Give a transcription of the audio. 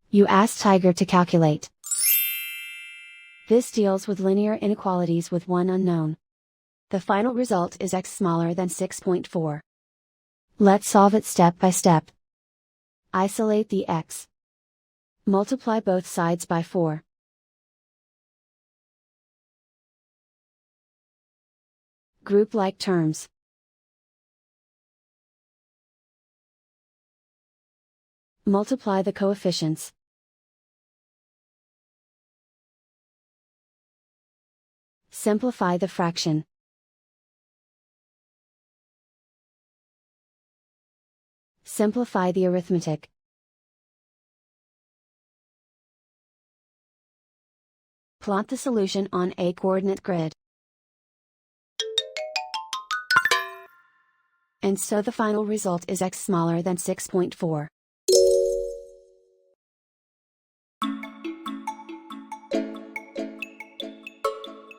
You ask Tiger to calculate. This deals with linear inequalities with one unknown. The final result is x smaller than 6.4. Let's solve it step by step. Isolate the x. Multiply both sides by 4. Group like terms. Multiply the coefficients. Simplify the fraction. Simplify the arithmetic. Plot the solution on a coordinate grid. And so the final result is x smaller than 6.4.